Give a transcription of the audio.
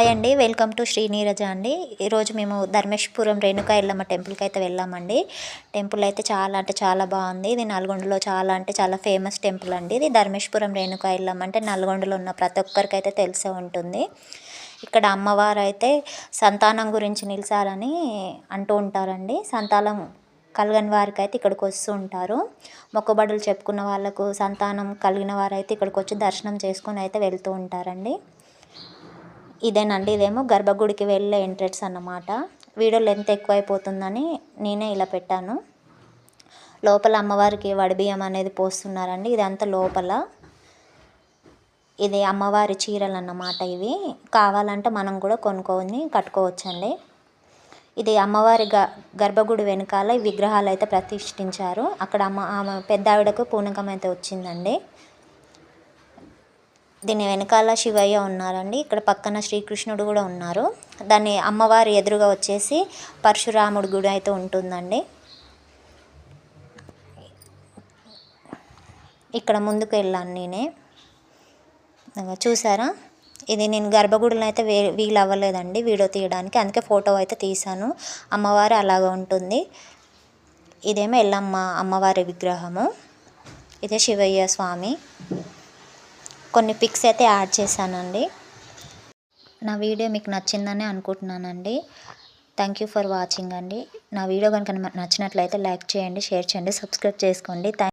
Hi అండి, welcome to Shri Neeraja అండి. ఈరోజు మేము ధర్మేశ్వరం రేణుకా ఎల్లమ్మ టెంపుల్కి అయితే వెళ్ళామండి. టెంపుల్ అయితే చాలా అంటే చాలా బాగుంది. ఇది నల్గొండలో చాలా అంటే చాలా ఫేమస్ టెంపుల్ అండి. ఇది ధర్మేశ్వరం రేణుకా ఎల్లమ్మ అంటే నల్గొండలో ఉన్న ప్రతి ఒక్కరికి అయితే తెలిసే ఉంటుంది. ఇక్కడ అమ్మవారు అయితే సంతానం గురించి నిలిచారని అంటూ ఉంటారండి. సంతానం కలగని వారికి అయితే ఇక్కడికి వస్తూ ఉంటారు. మొక్కుబడులు చెప్పుకున్న వాళ్ళకు సంతానం కలిగిన వారైతే ఇక్కడికి వచ్చి దర్శనం చేసుకొని అయితే వెళ్తూ ఉంటారండి. ఇదేనండి, ఇదేమో గర్భగుడికి వెళ్ళే ఎంట్రెన్స్ అన్నమాట. వీడియో లెంత్ ఎక్కువైపోతుందని నేనే ఇలా పెట్టాను. లోపల అమ్మవారికి వడిబియ్యం అనేది పోస్తున్నారండి. ఇదంతా లోపల. ఇది అమ్మవారి చీరలు అన్నమాట. ఇవి కావాలంటే మనం కూడా కొనుక్కొని కట్టుకోవచ్చండి. ఇది అమ్మవారి గర్భగుడి వెనకాల ఈ విగ్రహాలు అయితే ప్రతిష్ఠించారు. అక్కడ ఆమె పెద్ద ఆవిడకు పూనకం అయితే వచ్చిందండి. దీని వెనకాల శివయ్య ఉన్నారండి. ఇక్కడ పక్కన శ్రీకృష్ణుడు కూడా ఉన్నారు. దాన్ని అమ్మవారి ఎదురుగా వచ్చేసి పరశురాముడి గుడి అయితే ఉంటుందండి. ఇక్కడ ముందుకు వెళ్ళాను నేనే. చూసారా, ఇది నేను గర్భగుడిలో అయితే వీలు అవ్వలేదండి వీడియో తీయడానికి, అందుకే ఫోటో అయితే తీసాను. అమ్మవారు అలాగ ఉంటుంది. ఇదేమో ఎల్లమ్మ అమ్మవారి విగ్రహము. ఇదే శివయ్య స్వామి. కొన్ని పిక్స్ అయితే యాడ్ చేశానండి. నా వీడియో మీకు నచ్చిందని అనుకుంటున్నానండి. థ్యాంక్ యూ ఫర్ వాచింగ్ అండి. నా వీడియో కనుక నచ్చినట్లయితే లైక్ చేయండి, షేర్ చేయండి, సబ్స్క్రైబ్ చేసుకోండి.